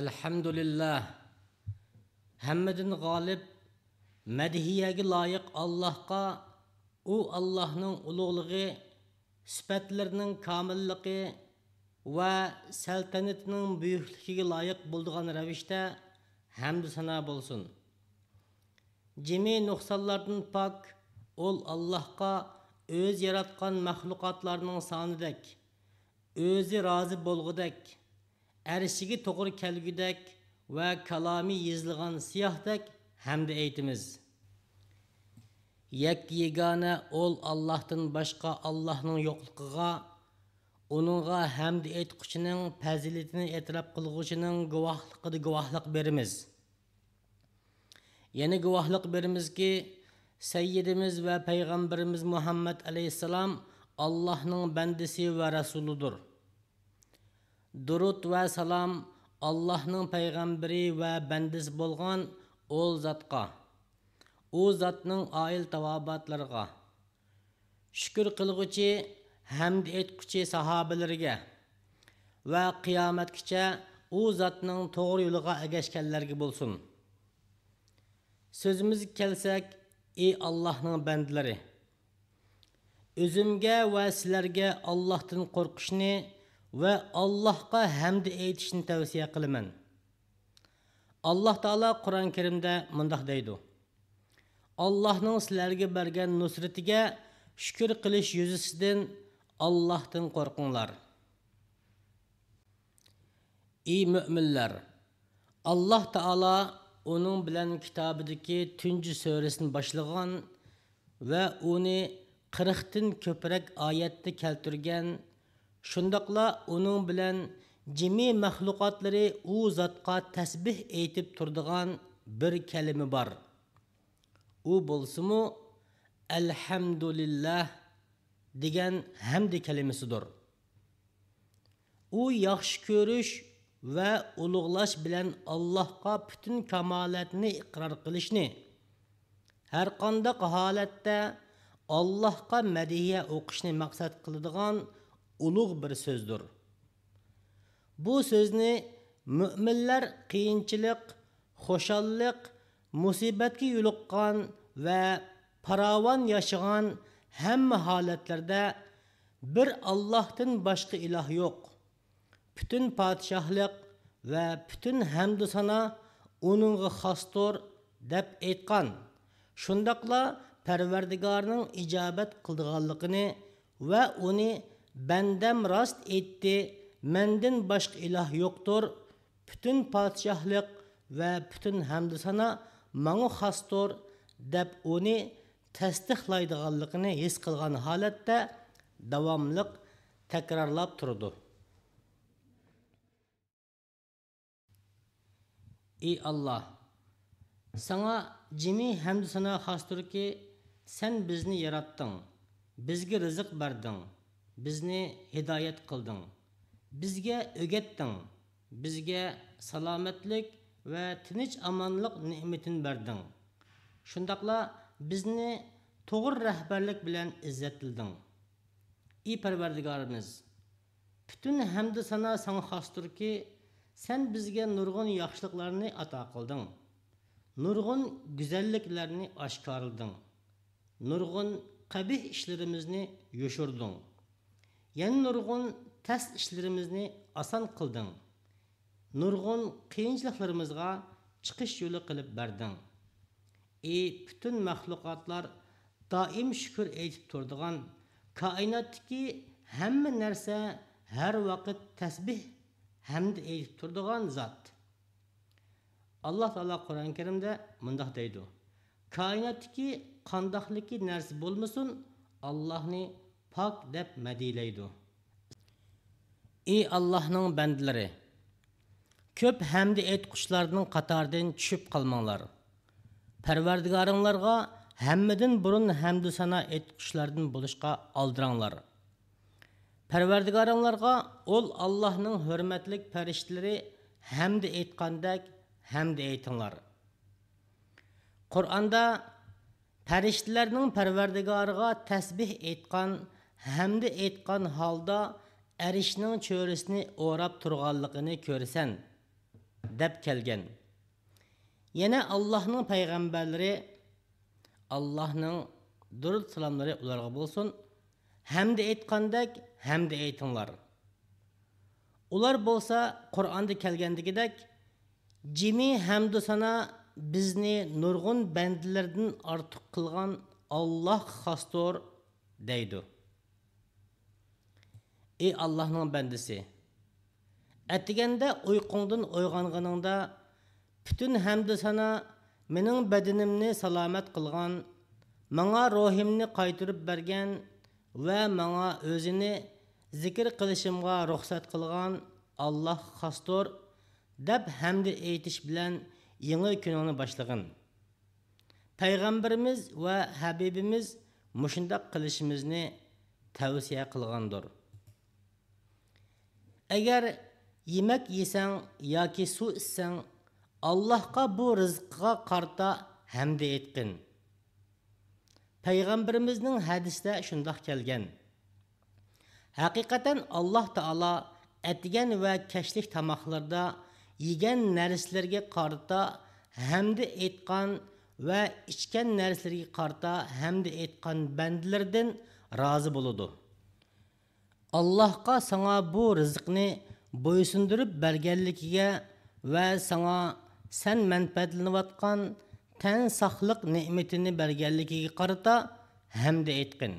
Elhamdülillah, hammadin g'olib, madhiyaga loyiq Allohga, u Allohning ulug'ligi, sifatlarining komilligi va saltanatining buyukligiga loyiq bo'lgan ravishda hamd sana bo'lsin. Jami nuqsonlardan pok, ol Allohga o'z yaratgan mahluqotlarning sonidek, o'zi rozi bo'lgudek, arshiga to'g'ri kelgudek va kalomi yezilgan siyohdek hamd aytimiz. Yegana ol Allohdan boshqa Allohning yo'qligiga, uningga hamd aytquchining fazilatini e'tirof qilg'uchining guvohlik beramiz. Yana guvohlik berimizki, Sayyidimiz ve Peygamberimiz Muhammed Aleyhisselam Allah'ның bendisi ve Resuludur. Durud ve salam Allah'ның Peygamberi ve bendisi bolgan ol zatqa, o zatның ail tavabatlarga, şükür kılgıcı, hamd etkuchi sahabelerge ve kıyametkiçe o zatның doğru yoluga ergeşkenlerge bolsun. Sözümüz kelsek, ey Allah'ның bendileri, özümge ve sizlerge Allah'tan korkuşunu ve Allah'a hamd eytishni tavsiye kılımın. Allah Teala Kur'an-ı Kerim'de mundaq deydi: Allah'ның sizlerge bergen nusretiga şükür kılış yüzüsüden Allah'tan korkunlar. Ey müminler, Allah Teala onun bilen kitabideki Tüncü Suresini başlagan ve onu 40'tın köprek ayette keltirgen, şundakla onun bilen cimi mahlukatları o zatqa tesbih eytip turduğan bir kelime var. O bolsumu Elhamdülillah degen hamd kelimesidir. O yaxşı görüş ve ulug'lash bilan Allohga bütün kamalatni iqror qilishni, har qanday holatda Allohga madhiya o'qishni maqsad qiladigan ulug' bir so'zdir. Bu so'zni mu'minlar qiyinchilik, xushallik, musibatga yo'liqqan ve paravan yaşagan hamma holatlarda bir Allohdan boshqa iloh yo'q, bütün padişahlık ve bütün hamd-ı sana onunğa xasdır dep aytqan. Şundaqla Perverdigarning icabet qildiganligini ve onu bendem rast etti, menden başka ilah yoktur, bütün padişahlık ve bütün hamd-ı sana manga xasdır dep onu tasdiqlaydiganligini his qilgan holatda davomliq takrorlab turdi. Ey Allah, sana cimi hamd sana xastır ki sen bizni yarattın, bizge rızık verdin, bizni hidayet kıldın, bizge ögettin, bizge salametlik ve tinç amanlık nimetin verdin. Şundakla bizni doğru rehberlik bilen izzetildin. Ey Perverdigarımız, bütün hamd sana xastır ki sen bizge nurgun yaxşılıklarını ata kıldın. Nurgun güzelliklerini aşkarıldın. Nurgun kabih işlerimizni yoşurdun. Yani nurgun ters işlerimizni asan kıldın. Nurgun kıyınçlıklarımızga çıkış yolu kılıp verdin. Bütün mahlukatlar daim şükür eytip turduğun, kainattaki hemme nerse her vakit tesbih hamd eytip turduğun zat. Allah Teala Kur'an-ı Kerim'de mundaq deydi: Kainattaki qandaqliki nersi bolmasın, Allah'ni pak dep medileydi. Ey Allah'ның bendileri, köp hamd aytquchlarning qatoridan tushib qolmanglar. Perverdigarыңlarga hammadan burun hamd sana aytquchlardan bo'lishga aldiranglar. Perverdigarыңlarga ol Allah'ның hürmetlik periştleri hamd aytqandek hamd aytinglar. Qur'onda periştlerning Perverdigariga tasbih aytgan, hamd aytgan holda erishning cho'risini o'rab turganligini ko'rsan. deb kelgan. Yana Allohning payg'ambarlari, Allohning durud salomlari ularga bo'lsin, hamda aytgandek hamda aytinglar. Ular bo'lsa Qur'onda kelgandagidek jimi hamdu sana bizni nurg'un bandalardan ortiq qilgan Alloh xosdir deydi. Ey Allohning bandasi, atiganda uyqungdan uyg'onganingda bütün hamdu sana mening badanimni salomat qilgan, menga ruhimni qaytarib bergan va menga o'zini zikr qilishimga ruxsat qilgan Alloh xosdir deb hamda aytish bilan yangi kuningni boshlagin. Payg'ambarimiz va habibimiz mushundaq qilishimizni tavsiya qilgandir. Agar yemek yesang yoki suv ichsang, Allohga bu rizqqa qarta hamda aytqin. Payg'ambarimizning hadisda shundoq kelgan. Haqiqatan Alloh taolo atigan va kashlik tamoqlarda yegan narsalarga qarta hamda aytgan va ichgan narsalarga qarta hamda aytgan bandalardan rozi bo'ladi. Allohga sana bu rizqni bo'ysundirib berganligiga va sana sen manfaatlanayotgan tan saqliq ne'matini berganligiga qarata hamda aytqin.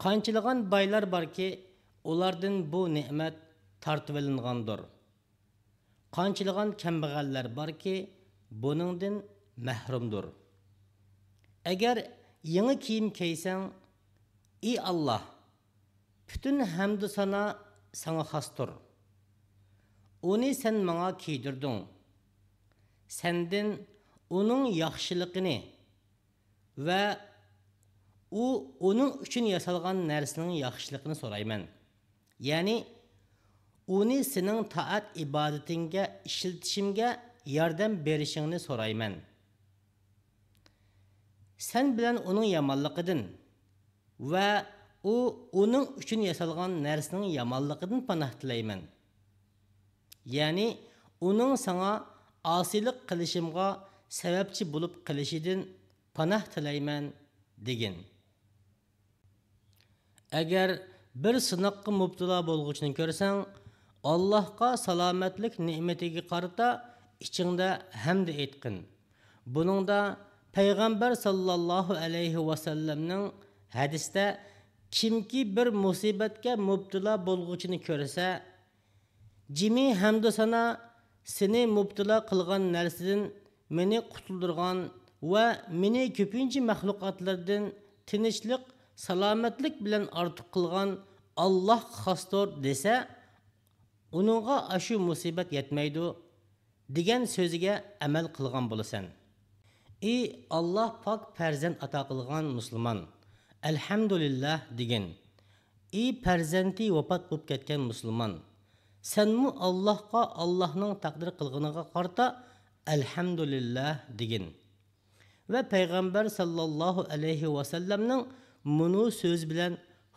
Qanchalagan baylar borki, ulardan bu ne'mat tortib olingandir. Qanchalagan kambag'allar borki, buningdan mahrumdir. Agar yangi kiyim kiysang, ey Alloh, bütün hamdu sana sana xosdir. Uni sen menga kiydirding. Senden onun yaxshiligini va onun uchun yasalgan narsaning yaxshiligini so'rayman. Ya'ni uni sening taat ibodatingga ishiltishimga yordam berishingni so'rayman. Sen bilan uning yomonligidan va onun uchun yasalgan narsaning yomonligidan panoh tilayman. Ya'ni uning sana asilik qilishimga sababchi bo'lib qilishidan panoh tilayman degan. Agar bir sinoqqa mubtalo bo'lg'uchini ko'rsang, Allohga salomatlik ne'matiga qarata ichingda hamda aytqin. Buningda payg'ambar sallallohu alayhi va sallamning hadisda kimki bir musibatga mubtalo bo'lg'uchini ko'rsa, jimi hamdu sana seni mubtalo qilgan narsadan meni qutuldirgan va meni ko'pincha mahluqotlardan tinchlik, salomatlik bilan ortiq qilgan Alloh xosdir desa, uningga ashu musibat yetmaydi degan so'ziga amal qilgan bo'lasan. Ey Alloh pok farzand ato qilgan musulmon, alhamdulillah degan. Ey farzandi vafot bo'lib ketgan musulmon, senmu Allohga Allohning taqdir qilganiga qarta alhamdulillah degan. Va payg'ambar sallallohu alayhi va sallamning munu so'z bilan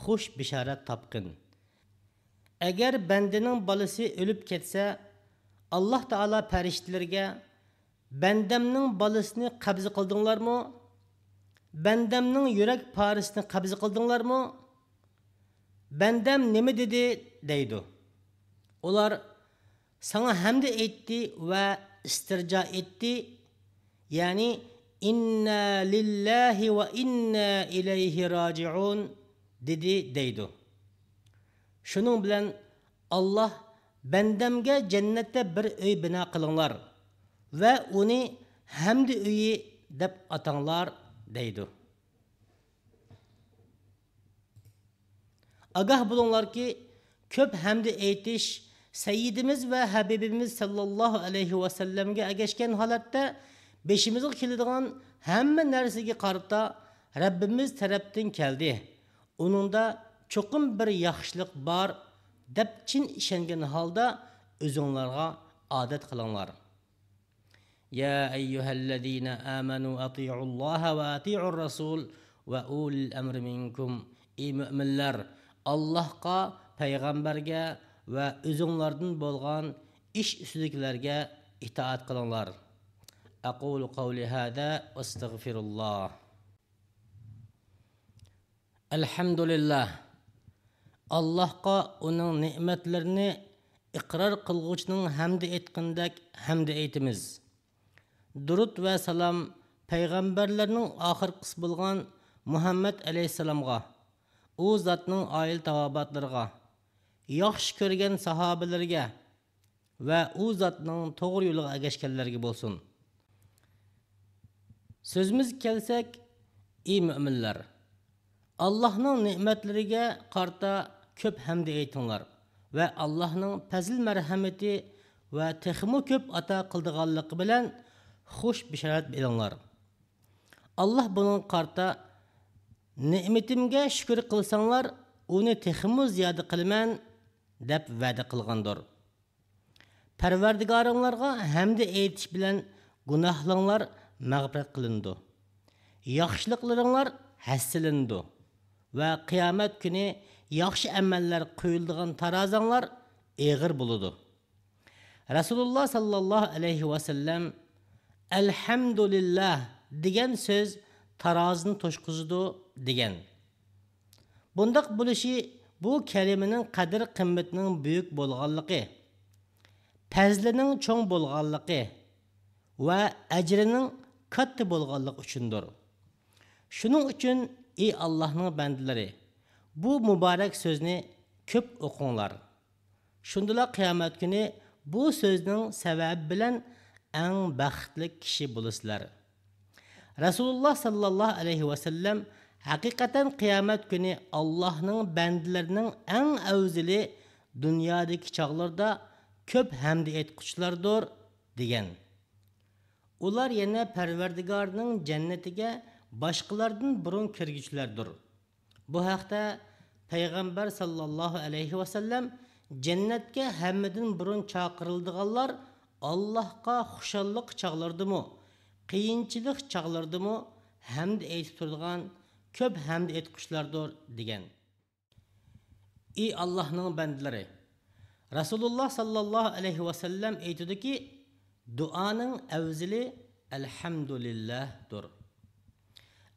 xush bishorat topqin. Agar bandaning bolasi o'lib ketsa, Alloh taolo farishtalarga bandamning bolasini qabz qildinglarmi? Bandamning yurak parisini qabz qildinglarmi? Bandam nima dedi deydi. Ular sana hamda aytdi va istirjo etdi. Ya'ni inna lillahi va inna ilayhi raji'un dedi deydi. Shuning bilan Alloh bandamga jannatda bir uy bino qilinglar va uni hamda uyi deb atanglar deydi. Agah bo'linglar ki, ko'p hamda aytish Sayyidimiz va Habibimiz sallallohu alayhi va sallamga agashgan holatda beshimizga keladigan hamma narsaga qarata Rabbimiz tarafdan keldi. Uningda cho'qim bir yaxshilik bor deb chin ishongan holda o'zinglarga odat qilinglar. Ya ayyuhallazina amanu ati'ullaha va ati'ur rasul va ulil amri minkum. Ey mu'minlar, Allohga, payg'ambarga va o'zinglardan bo'lgan ish ustidagilarga itoat qilinglar. Aqulu qawli hada va astagfirullah. Alhamdulillah. Allohga uning ne'matlarini iqror qilguvchining hamdi aytgandek hamdi aytimiz. Durud va salom payg'ambarlarning oxirgisi bo'lgan Muhammad alayhisalomga, u zotning oil tavobatlariga, yaxshi ko'rgan sahobalarga va u zotning to'g'ri yo'liga ergashganlarga bo'lsin. Sözümüz kelsak, ey müminler, Allah'ның ne'matlariga qarta ko'p hamd aytinglar ve Allah'ның fazil merhameti ve texmo ko'p ata qildiganligi bilan xush bisharat belinglar. Allah bunun qarta ne'matimga shukr qilsanglar, uni texmo ziyoda qilaman deb va'da qilgandir. Parvardigoringlarga hamd aytish bilan gunohlaringlar mağfiret qilindi. Yaxşılıqlarınlar hassilindi ve kıyamet günü yaxşı ameller qo'yiladigan tarazanlar ağır buludu. Resulullah sallallahu aleyhi ve sellem elhamdülillah degan söz tarazını toşquzudu degan. Bundaq bo'lishi bu kelimenin qadr qimmatinin büyük bo'lganligi, fazlining cho'ng bo'lganligi ve ecrinin katta bo'lganligi uchundir. Shuning uchun ey Allohning bandalari, bu mübarek sözni ko'p o'qinglar. Shundala qiyomat kuni bu so'zning sababi bilan eng baxtli kishi bo'lasizlar. Rasululloh sallallohu alayhi va sallam haqiqatan qiyomat kuni Allohning bandalarining eng afzali dunyodagi chog'larda ko'p hamd aytquchilardir degan. Ular yana Parvardigorning jannatiga boshqalardan burun kirguchilardir. Bu haqda Payg'ambar sallallohu alayhi va sallam jannatga hammadan burun chaqirildiganlar Allohga xushalliq chaqlardimi, qiyinchilik chaqlardimi hamd aytib turadigan ko'p hamd aytquchilardir degan. Ey Allohning bandalari, Rasululloh sallallohu alayhi va sallam aytadiki, duoning afzali elhamdülillah'dır.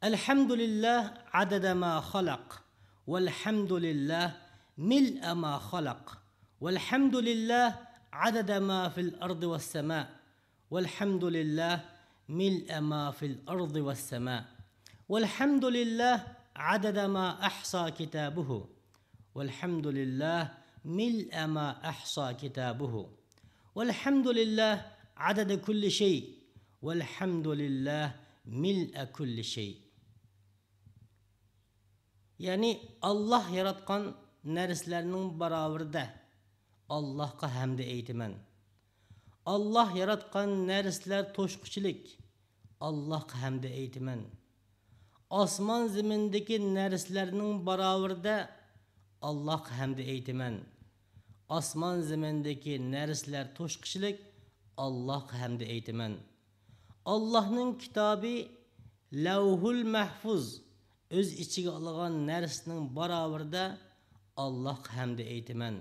Elhamdülillah adada ma xalaq, velhamdülillah mil'a ma xalaq, velhamdülillah adada ma fil ardı ve sema, velhamdülillah mil'a ma fil ardı ve sema, velhamdülillah adada ma ahsa kitabuhu, velhamdülillah mil'a ma ahsa kitabuhu, velhamdülillah adada kulli şey, velhamdülillah mil'a kulli şey. Yani Allah yaratgan narsalarning barobarida Allohga hamd aytaman. Allah yaratgan narsalar to'shquchilik, Allohga hamd aytaman. Osmon zimindagi narsalarning barobarida Allohga hamd aytaman. Osmon zimindagi narsalar to'shquchilik, Allohga hamd aytaman. Allah'ның kitabı Lavhul Mahfuz öz içiga olgan narsaning barobarida Allohga hamd aytaman.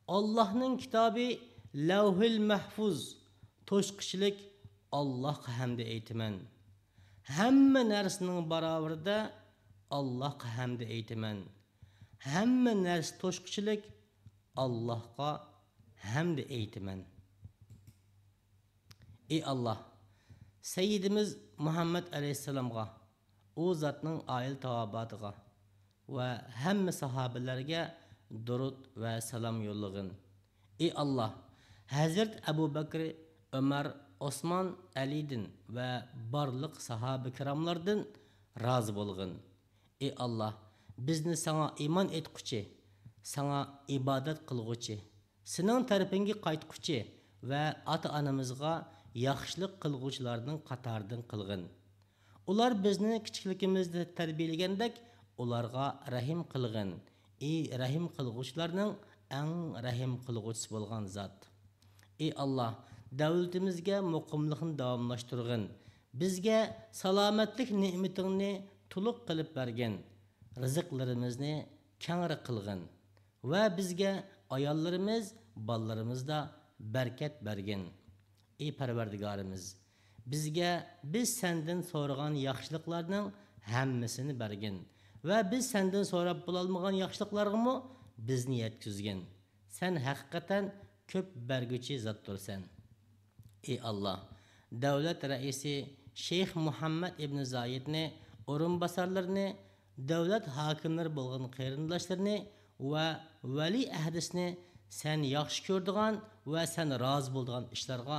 Allah'ның kitabı Lavhul Mahfuz to'shquchilik, Allohga hamd aytaman. Hamma narsaning barobarida Allohga hamd aytaman. Hamma narsa to'shquchilik, Allohga hamd aytaman. Ey Allah, Seyyidimiz Muhammed Aleyhisselam'a, o zatның ail tavabatıga ve hem sahabelerge durud ve salam yollığın. Ey Allah, Hazret Ebu Bekir, Ömer, Osman, Ali'din ve barlık sahabe kiramlardan razı bolğın. Ey Allah, bizni sana iman etkuçi, sana ibadet kılguçi, senin tarafıngi qaytkuçi ve ata-anamızga yaxşılık qılğuçlarının qatardan qılğın. Ular bizni kichikligimizda tarbiyalagendek, ularga rahim qılğın. Ey rahim qılğuçlarning eng rahim qılğuchisi bo'lgan zot. Ey Allah, davlatimizga muqimlikni davomlashtirgin. Bizga salomatlik ne'matingni to'liq qilib bergin. Rizqlarimizni kengri qilgin va bizga ayollarimiz, bolalarimiz da berkat bergin. Ey Parvardigarimiz, bizga biz sendan so'ragan yaxshiliklarning hammasini bergin va biz sendan so'rab bo'lolmagan yaxshiliklarga bizni yetkizgin. Sen haqiqatan ko'p berguchi zotdirsan. Ey Allah, davlat raisi Şeyh Muhammed ibn Zayedni, o'rinbosarlarini, davlat hokimlari bo'lgan qarindoshlarni va vali ahdisni sen yaxshi ko'rdigan va sen rozi bo'ldigan ishlarga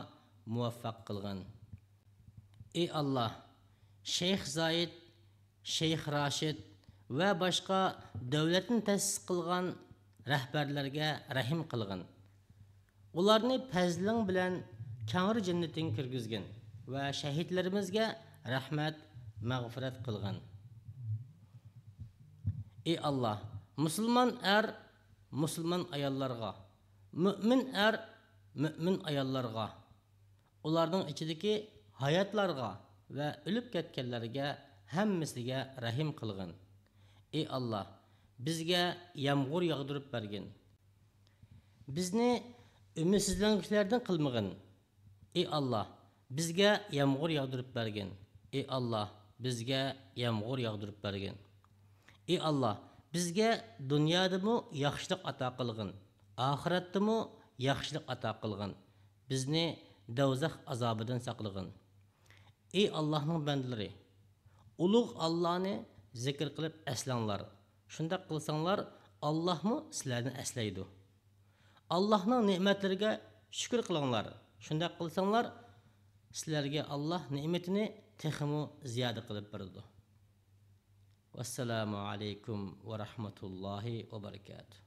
muvaffaq qilgin. Ey Allah, Şeyh Zayed, Şeyh Rashid va boshqa davlatni ta'sis qilgan rahbarlarga rahim qilgin. Ularni fazling bilan kangri jannating kirgizgin va shahidlarimizga rahmat, mag'firat qilgin. Ey Allah, musulmon er, musulmon ayollarga, mümin er, mümin ayollarga, ularning ichidagi hayotlarga va o'lib ketganlarga hammasiga rahim qilgin. Ey Allah, bizga yomg'ir yog'dirib bergin. Bizni ümidsizlanishlardan qilmagin. Ey Allah, bizga yomg'ir yog'dirib bergin. Ey Allah, bizga yomg'ir yog'dirib bergin. Ey Allah, bizga dunyodami yaxshilik ato qilgin, oxiratdami yaxshilik ato qilgin. Bizni do'zax azobidan saqlagin. Ey Allohning bandalari, ulug' Allohni zikr qilib aslanglar. Shunda qilsanglar, Allohmi sizlarni aslaydi. Allohning ne'matlariga shukr qilinglar. Shunda qilsanglar, sizlarga Alloh ne'matini texmo ziyoda qilib beradi. Vassalamu alaykum va rahmatullohi va barakatuh.